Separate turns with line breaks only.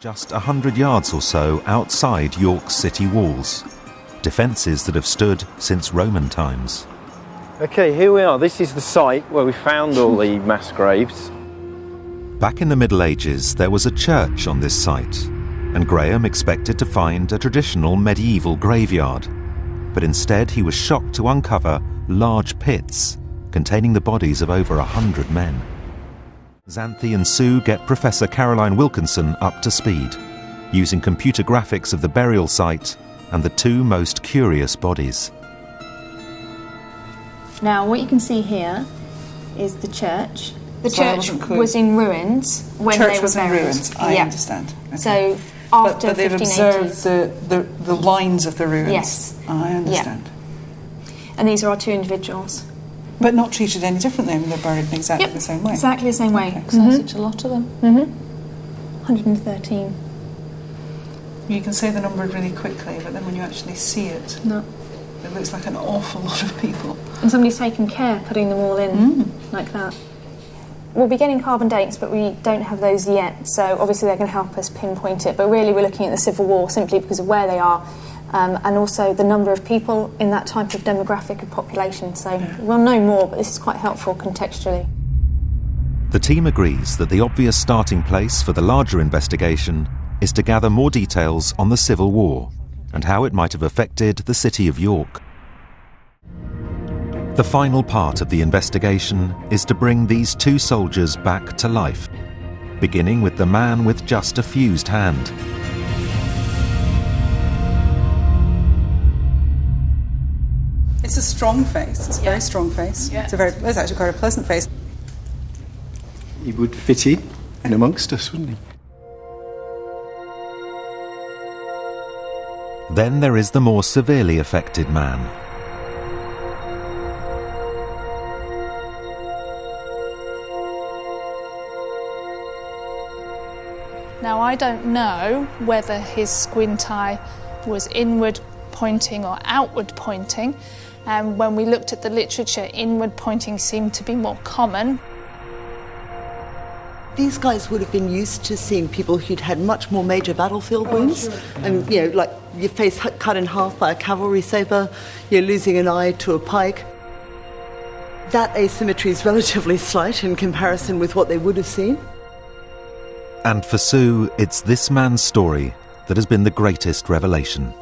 just 100 yards or so outside York's city walls. Defences that have stood since Roman times.
OK, here we are. This is the site where we found all the mass graves.
Back in the Middle Ages, there was a church on this site, and Graham expected to find a traditional medieval graveyard. But instead, he was shocked to uncover large pits containing the bodies of over 100 men. Xanthi and Sue get Professor Caroline Wilkinson up to speed, using computer graphics of the burial site and the two most curious bodies.
Now, what you can see here is the church. The church was in ruins when they were buried.
I understand. Okay.
So after
but they've
1580s.
observed the lines of the ruins.
Yes.
I understand.
Yeah. And these are our two individuals.
But not treated any differently. I mean, they're buried in exactly the same way.
Exactly the same way.
Okay.
So such a lot of them. 113.
You can say the number really quickly, but then when you actually see it, it looks like an awful lot of people.
And somebody's taken care putting them all in like that. We'll be getting carbon dates, but we don't have those yet, so obviously they're going to help us pinpoint it. But really we're looking at the Civil War simply because of where they are, and also the number of people in that type of demographic of population. So we'll know more, but this is quite helpful contextually.
The team agrees that the obvious starting place for the larger investigation is to gather more details on the Civil War and how it might have affected the city of York. The final part of the investigation is to bring these two soldiers back to life, beginning with the man with just a fused hand.
It's a strong face. It's a very strong face. Yeah. It's actually quite a pleasant face.
He would fit in amongst us, wouldn't he?
Then there is the more severely affected man.
Now, I don't know whether his squint eye was inward pointing or outward pointing. When we looked at the literature, inward pointing seemed to be more common.
These guys would have been used to seeing people who'd had much more major battlefield wounds. Sure. And, like your face cut in half by a cavalry sabre, you're losing an eye to a pike. That asymmetry is relatively slight in comparison with what they would have seen.
And for Sue, it's this man's story that has been the greatest revelation.